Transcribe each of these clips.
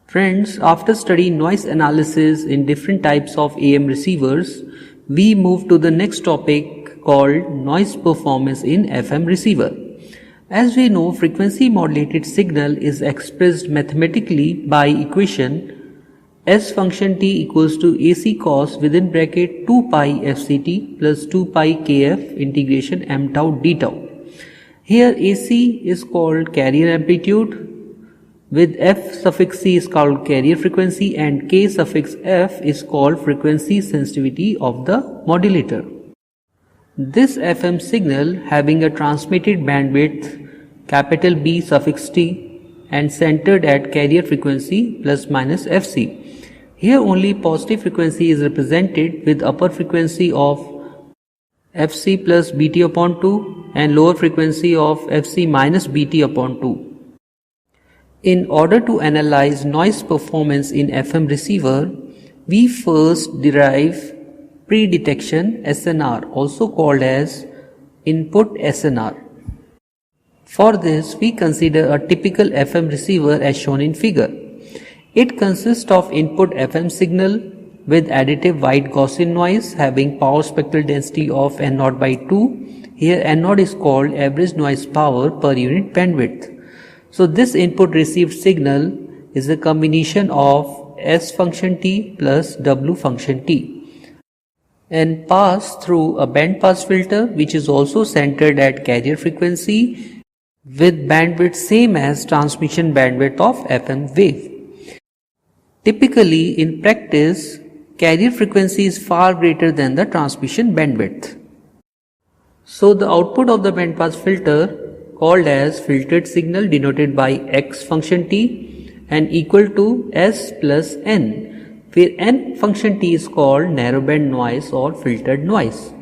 Friends, after studying noise analysis in different types of AM receivers, we move to the next topic called noise performance in FM receiver. As we know, frequency modulated signal is expressed mathematically by equation S function t equals to AC cos within bracket 2 pi fct plus 2 pi kf integration m tau d tau. Here AC is called carrier amplitude, with F suffix C is called carrier frequency and K suffix F is called frequency sensitivity of the modulator. This FM signal having a transmitted bandwidth capital B suffix T and centered at carrier frequency plus minus Fc. Here only positive frequency is represented with upper frequency of Fc plus Bt upon 2 and lower frequency of Fc minus Bt upon 2. In order to analyze noise performance in FM receiver, we first derive pre-detection SNR, also called as input SNR. For this, we consider a typical FM receiver as shown in figure. It consists of input FM signal with additive white Gaussian noise having power spectral density of N0 by 2. Here N0 is called average noise power per unit bandwidth. So this input received signal is a combination of S function t plus W function t and passed through a band pass filter which is also centered at carrier frequency with bandwidth same as transmission bandwidth of FM wave. Typically in practice, carrier frequency is far greater than the transmission bandwidth. So the output of the band pass filter called as filtered signal denoted by X function t and equal to S plus N, where N function t is called narrowband noise or filtered noise.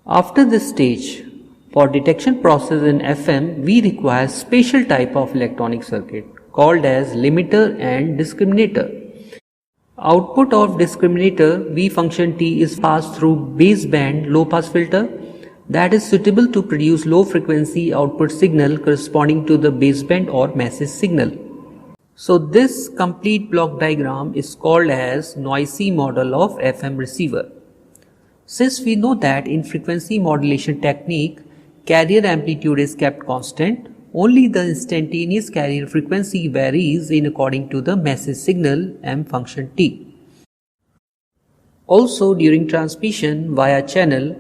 After this stage, for detection process in FM, we require special type of electronic circuit called as limiter and discriminator. Output of discriminator V function t is passed through baseband low pass filter that is suitable to produce low frequency output signal corresponding to the baseband or message signal. So this complete block diagram is called as noisy model of FM receiver. Since we know that in frequency modulation technique, carrier amplitude is kept constant, only the instantaneous carrier frequency varies in according to the message signal M function t. Also during transmission via channel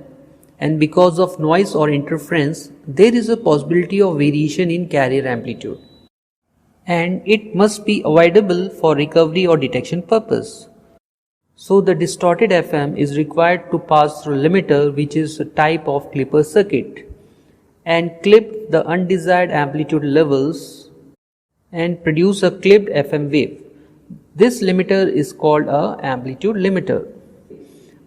and because of noise or interference, there is a possibility of variation in carrier amplitude and it must be avoidable for recovery or detection purpose. So the distorted FM is required to pass through limiter, which is a type of clipper circuit, and clip the undesired amplitude levels and produce a clipped FM wave. This limiter is called a amplitude limiter.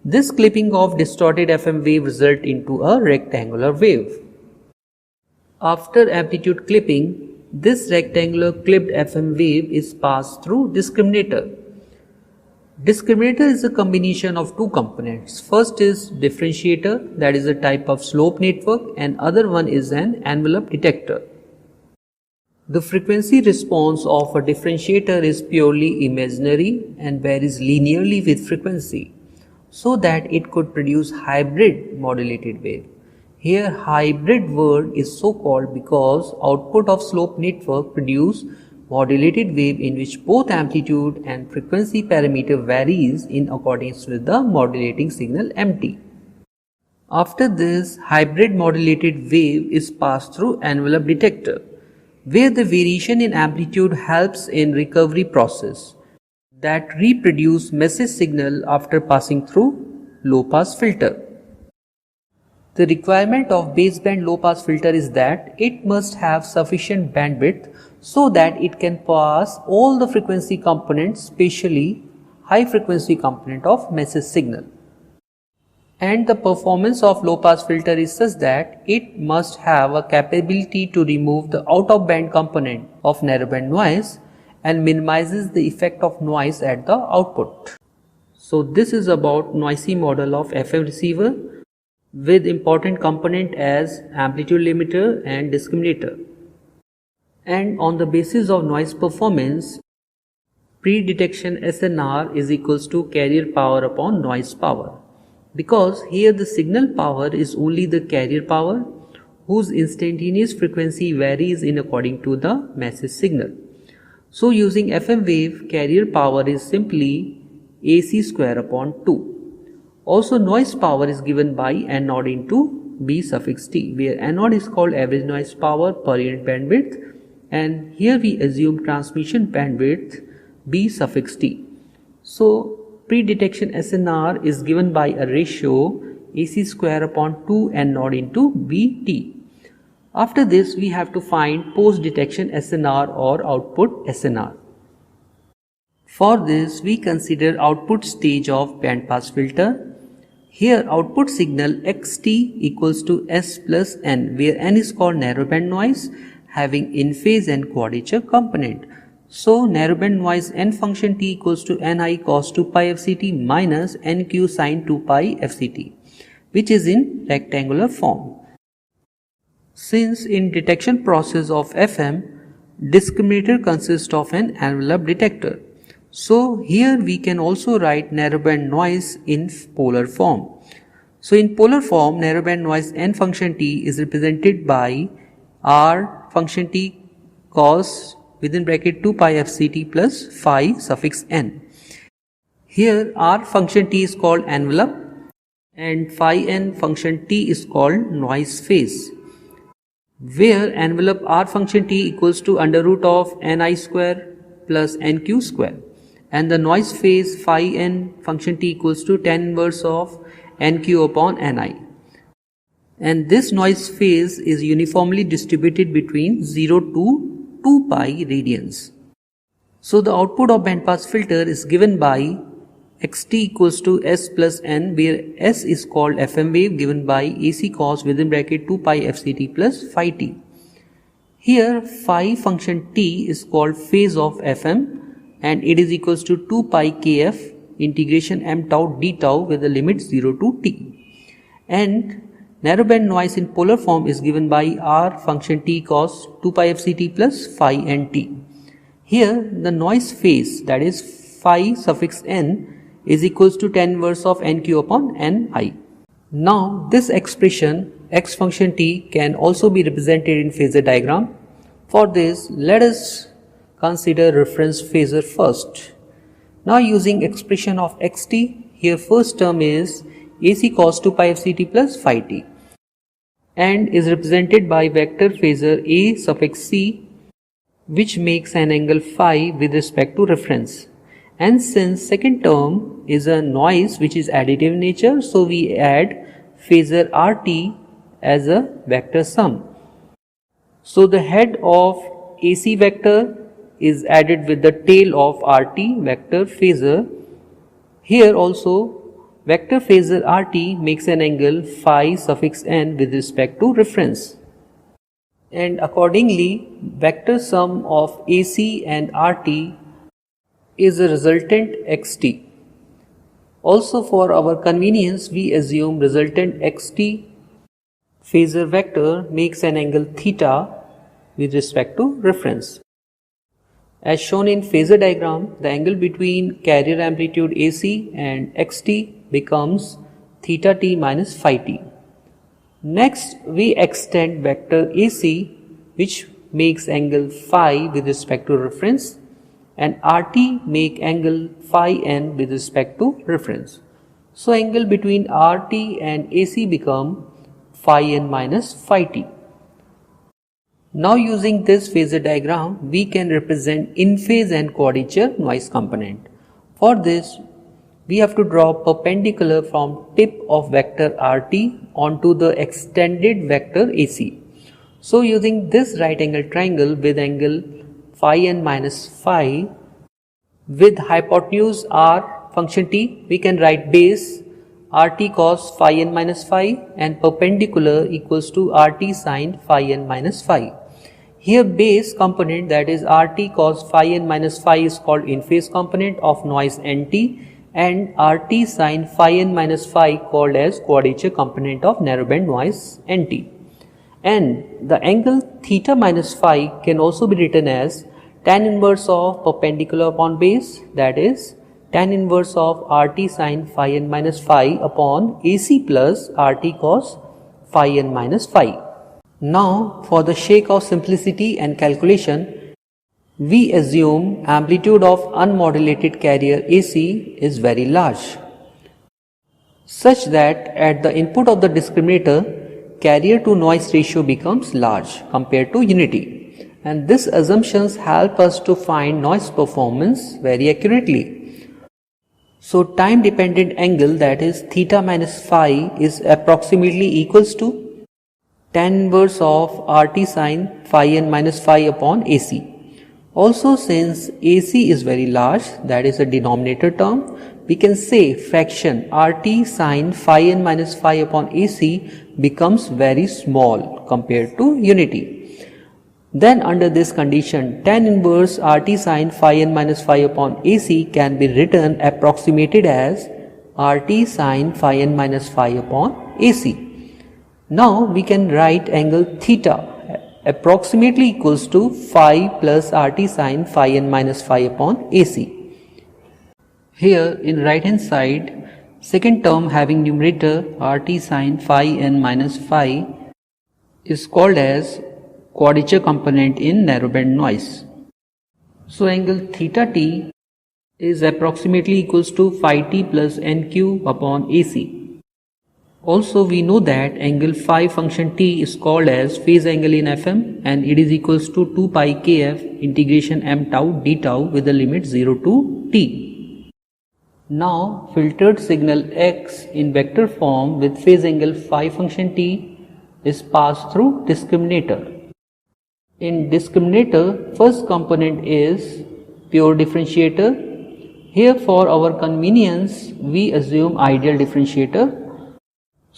This clipping of distorted FM wave result into a rectangular wave. After amplitude clipping, this rectangular clipped FM wave is passed through discriminator. Discriminator is a combination of two components. First is differentiator, that is a type of slope network, and other one is an envelope detector. The frequency response of a differentiator is purely imaginary and varies linearly with frequency, so that it could produce hybrid modulated wave. Here hybrid word is so called because output of slope network produce modulated wave in which both amplitude and frequency parameter varies in accordance with the modulating signal MT. After this, hybrid modulated wave is passed through envelope detector, where the variation in amplitude helps in recovery process that reproduce message signal after passing through low pass filter. The requirement of baseband low pass filter is that it must have sufficient bandwidth so that it can pass all the frequency components, especially high frequency component of message signal. And the performance of low pass filter is such that it must have a capability to remove the out of band component of narrowband noise and minimizes the effect of noise at the output. So this is about noisy model of FM receiver with important component as amplitude limiter and discriminator. And on the basis of noise performance, Pre-detection SNR is equals to carrier power upon noise power, because here the signal power is only the carrier power whose instantaneous frequency varies in according to the message signal. So using FM wave, carrier power is simply AC square upon 2. Also noise power is given by N naught into B suffix T, where N naught is called average noise power per unit bandwidth, and here we assume transmission bandwidth B suffix T. So pre-detection SNR is given by a ratio AC square upon 2 N naught into BT. After this, we have to find post-detection SNR or output SNR. For this, we consider output stage of bandpass filter. Here, output signal xt equals to S plus N, where N is called narrowband noise having in-phase and quadrature component. So, narrowband noise N function T equals to Ni cos 2 pi fct minus Nq sin 2 pi fct, which is in rectangular form. Since in detection process of FM, discriminator consists of an envelope detector. So here we can also write narrowband noise in polar form. So in polar form, narrowband noise N function T is represented by R function T cos within bracket 2 pi fct plus phi suffix N. Here R function T is called envelope and phi N function T is called noise phase, where envelope R function T equals to under root of Ni square plus Nq square, and the noise phase phi N function T equals to tan inverse of Nq upon Ni. And this noise phase is uniformly distributed between 0 to 2 pi radians. So the output of bandpass filter is given by xt equals to S plus N, where S is called FM wave given by AC cos within bracket 2 pi fct plus phi t. Here phi function T is called phase of FM and it is equals to 2 pi kf integration m tau d tau with the limit 0 to t. And narrowband noise in polar form is given by R function T cos 2 pi fct plus phi n t. Here the noise phase, that is phi suffix n, is equals to tan inverse of Nq upon Ni. Now this expression x function t can also be represented in phasor diagram. For this, let us consider reference phasor first. Now using expression of xt, here first term is AC cos 2 pi fct plus phi t and is represented by vector phasor A suffix c, which makes an angle phi with respect to reference. And since second term is a noise which is additive in nature, so we add phasor RT as a vector sum. So the head of AC vector is added with the tail of RT vector phasor. Here also vector phasor RT makes an angle phi suffix n with respect to reference. And accordingly, vector sum of AC and RT is a resultant xt. Also for our convenience, we assume resultant xt phasor vector makes an angle theta with respect to reference. As shown in phasor diagram, the angle between carrier amplitude AC and xt becomes theta t minus phi t. Next, we extend vector AC, which makes angle phi with respect to reference, and RT make angle phi n with respect to reference. So angle between RT and AC become phi n minus phi t. Now using this phasor diagram, we can represent in-phase and quadrature noise component. For this, we have to draw perpendicular from tip of vector RT onto the extended vector AC. So using this right angle triangle with angle phi n minus phi with hypotenuse R function t, we can write base RT cos phi n minus phi and perpendicular equals to RT sin phi n minus phi. Here base component, that is RT cos phi n minus phi, is called in-phase component of noise NT, and RT sin phi n minus phi called as quadrature component of narrowband noise NT. And the angle theta minus phi can also be written as tan inverse of perpendicular upon base, that is tan inverse of RT sin phi n minus phi upon AC plus RT cos phi n minus phi. Now, for the sake of simplicity and calculation, we assume amplitude of unmodulated carrier AC is very large, such that at the input of the discriminator, carrier to noise ratio becomes large compared to unity, and these assumptions help us to find noise performance very accurately. So time dependent angle, that is theta minus phi, is approximately equals to tan inverse of RT sin phi n minus phi upon AC. Also, since AC is very large, that is a denominator term, we can say fraction RT sin phi n minus phi upon AC becomes very small compared to unity. Then under this condition, tan inverse RT sin phi n minus phi upon AC can be written approximated as RT sin phi n minus phi upon AC. Now we can write angle theta approximately equals to phi plus RT sin phi n minus phi upon AC. Here in right hand side, second term having numerator RT sin phi n minus phi is called as quadrature component in narrowband noise. So angle theta t is approximately equals to phi t plus nq upon AC. Also, we know that angle phi function t is called as phase angle in FM, and it is equals to 2 pi kf integration m tau d tau with the limit 0 to t. Now, filtered signal x in vector form with phase angle phi function t is passed through discriminator. In discriminator, first component is pure differentiator. Here for our convenience, we assume ideal differentiator.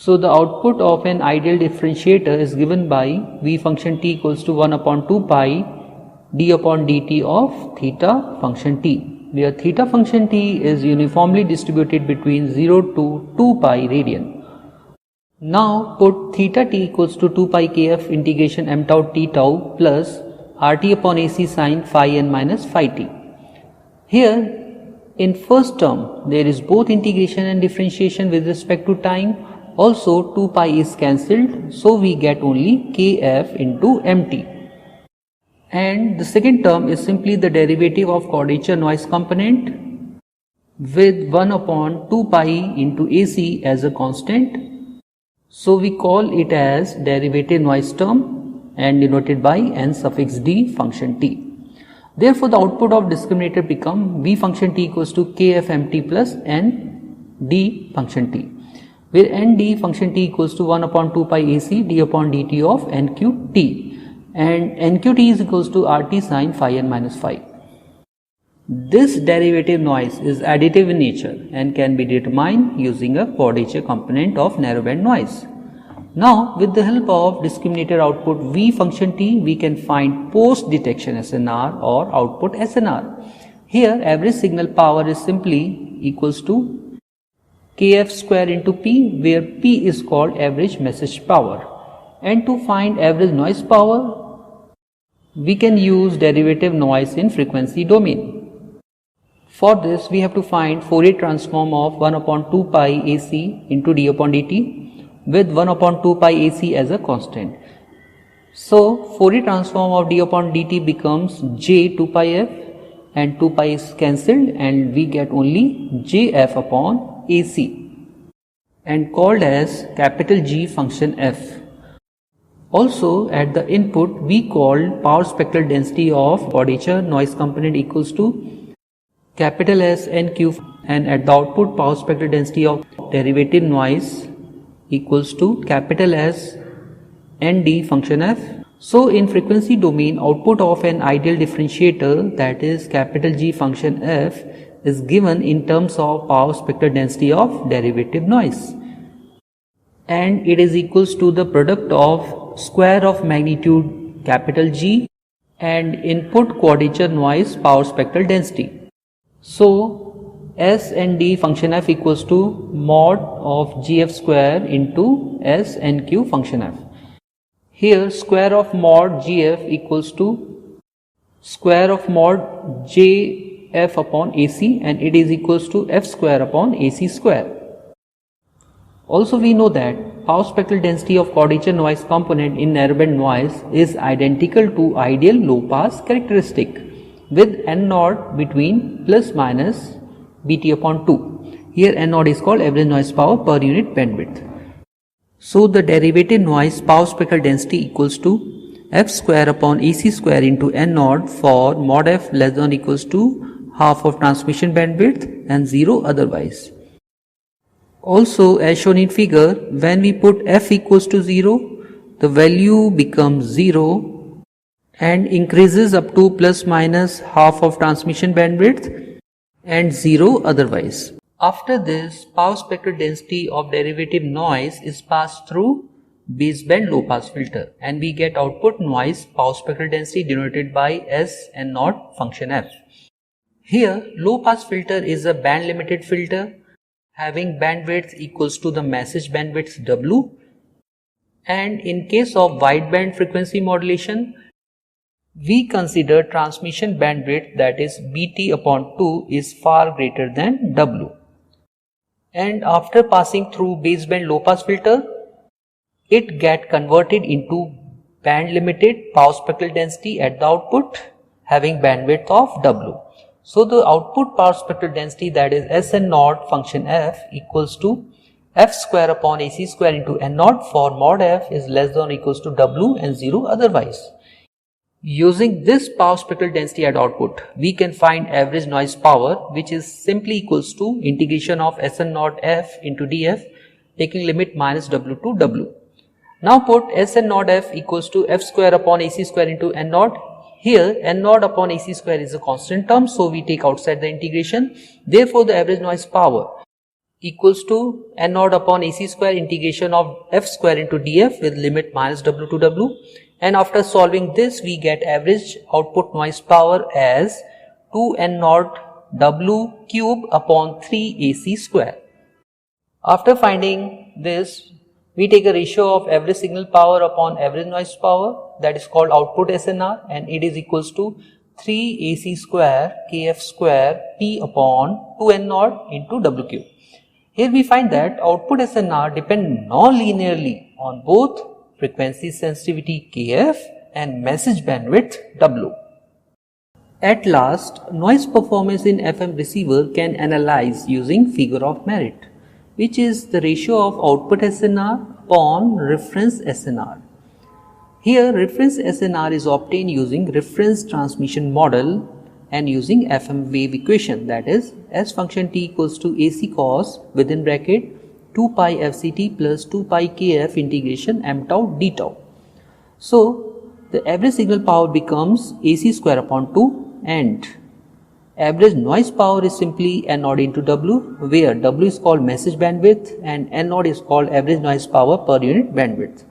So the output of an ideal differentiator is given by v function t equals to 1 upon 2 pi d upon dt of theta function t, where theta function t is uniformly distributed between 0 to 2 pi radian. Now put theta t equals to 2 pi kf integration m tau t tau plus RT upon AC sin phi n minus phi t. Here in first term there is both integration and differentiation with respect to time. Also 2 pi is cancelled, so we get only kf into mt. And the second term is simply the derivative of quadrature noise component with 1 upon 2 pi into AC as a constant. So we call it as derivative noise term and denoted by n suffix d function t. Therefore, the output of discriminator become v function t equals to kf mt plus n d function t, where n d function t equals to 1 upon 2 pi AC d upon dt of nqt, and nqt is equals to RT sin phi n minus phi. This derivative noise is additive in nature and can be determined using a quadrature component of narrowband noise. Now, with the help of discriminator output v function t, we can find post detection SNR or output SNR. Here, average signal power is simply equals to kf square into p, where p is called average message power. And to find average noise power, we can use derivative noise in frequency domain. For this, we have to find Fourier transform of 1 upon 2 pi AC into d upon dt with 1 upon 2 pi AC as a constant. So, Fourier transform of d upon dt becomes j 2 pi f, and 2 pi is cancelled and we get only jf upon AC and called as capital G function f. Also at the input we called power spectral density of quadrature noise component equals to capital S nq, and at the output power spectral density of derivative noise equals to capital S nd function f. So in frequency domain, output of an ideal differentiator, that is capital G function f, is given in terms of power spectral density of derivative noise, and it is equals to the product of square of magnitude capital G and input quadrature noise power spectral density. So S and D function f equals to mod of gf square into S and q function f. Here square of mod gf equals to square of mod jf upon AC, and it is equals to f square upon AC square. Also we know that power spectral density of quadrature noise component in narrowband noise is identical to ideal low pass characteristic with n naught between plus minus bt upon 2. Here n naught is called average noise power per unit bandwidth. So the derivative noise power spectral density equals to f square upon AC square into n naught for mod f less than or equals to half of transmission bandwidth and 0 otherwise. Also, as shown in figure, when we put f equals to 0, the value becomes 0 and increases up to plus minus half of transmission bandwidth and 0 otherwise. After this, power spectral density of derivative noise is passed through baseband low pass filter and we get output noise power spectral density denoted by S and naught function f. Here, low pass filter is a band limited filter having bandwidth equals to the message bandwidth W, and in case of wideband frequency modulation, we consider transmission bandwidth, that is Bt upon 2 is far greater than W. And after passing through baseband low pass filter, it get converted into band limited power spectral density at the output having bandwidth of W. So the output power spectral density, that is S n naught function f, equals to f square upon AC square into n naught for mod f is less than or equals to W and 0 otherwise. Using this power spectral density at output, we can find average noise power, which is simply equals to integration of S n naught f into df taking limit minus W to W. Now put S n naught f equals to f square upon AC square into n naught. Here n naught upon AC square is a constant term, so we take outside the integration. Therefore the average noise power equals to n naught upon AC square integration of f square into df with limit minus W to W. And after solving this, we get average output noise power as 2n naught W cube upon 3 AC square. After finding this, we take a ratio of average signal power upon average noise power, that is called output SNR, and it is equals to 3 AC square kf square p upon 2n naught into W cube. Here we find that output SNR depend non-linearly on both frequency sensitivity kf and message bandwidth W. At last, noise performance in FM receiver can analyze using figure of merit, which is the ratio of output SNR upon reference SNR. Here reference SNR is obtained using reference transmission model and using FM wave equation, that is S function t equals to AC cos within bracket 2 pi FCT plus 2 pi KF integration m tau d tau. So the average signal power becomes AC square upon 2 and average noise power is simply n naught into W, where W is called message bandwidth and n naught is called average noise power per unit bandwidth.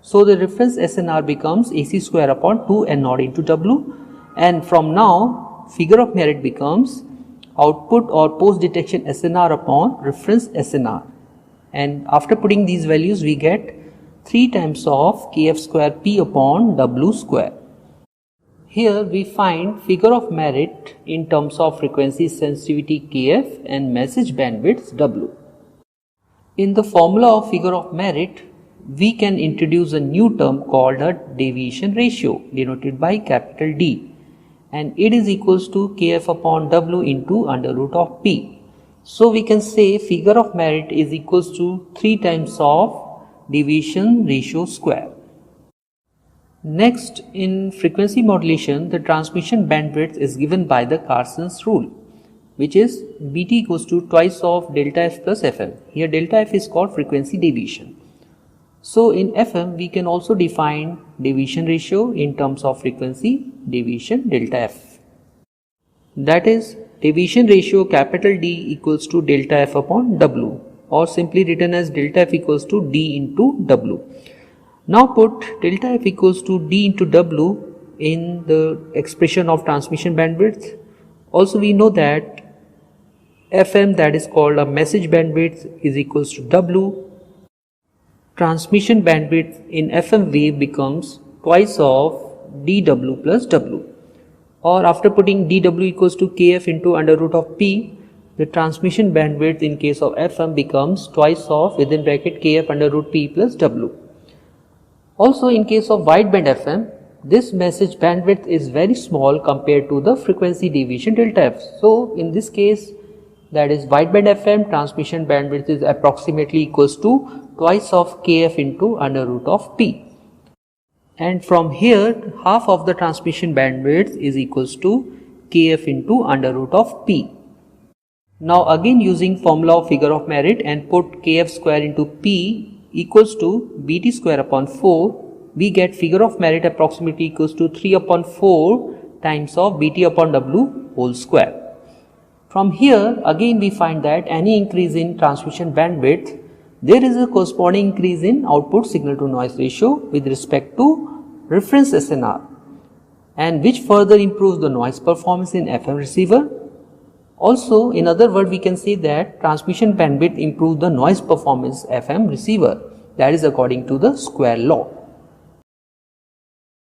So the reference SNR becomes AC square upon 2 n naught into W, and from now figure of merit becomes output or post detection SNR upon reference SNR, and after putting these values we get 3 times of kf square p upon W square. Here we find figure of merit in terms of frequency sensitivity kf and message bandwidth W. In the formula of figure of merit, we can introduce a new term called a deviation ratio denoted by capital D, and it is equals to kf upon W into under root of p. So we can say figure of merit is equals to 3 times of deviation ratio square. Next, in frequency modulation, the transmission bandwidth is given by the Carson's rule, which is Bt equals to twice of delta f plus Fm. Here delta f is called frequency deviation. So in FM we can also define deviation ratio in terms of frequency deviation delta f. That is deviation ratio capital D equals to delta f upon W, or simply written as delta f equals to D into W. Now put delta f equals to D into W in the expression of transmission bandwidth. Also we know that FM, that is called a message bandwidth, is equals to W. Transmission bandwidth in FM wave becomes twice of dW plus W. or after putting dw equals to kf into under root of p, the transmission bandwidth in case of FM becomes twice of within bracket kf under root p plus w. Also in case of wideband FM, this message bandwidth is very small compared to the frequency deviation delta f. So in this case, that is wideband FM, transmission bandwidth is approximately equals to twice of kf into under root of p. And from here, half of the transmission bandwidth is equals to kf into under root of p. Now again using formula of figure of merit and put kf square into p equals to bt square upon 4, we get figure of merit approximately equals to 3 upon 4 times of bt upon w whole square. From here again we find that any increase in transmission bandwidth, there is a corresponding increase in output signal to noise ratio with respect to reference SNR, and which further improves the noise performance in FM receiver. Also, in other words, we can say that transmission bandwidth improves the noise performance FM receiver, that is according to the square law.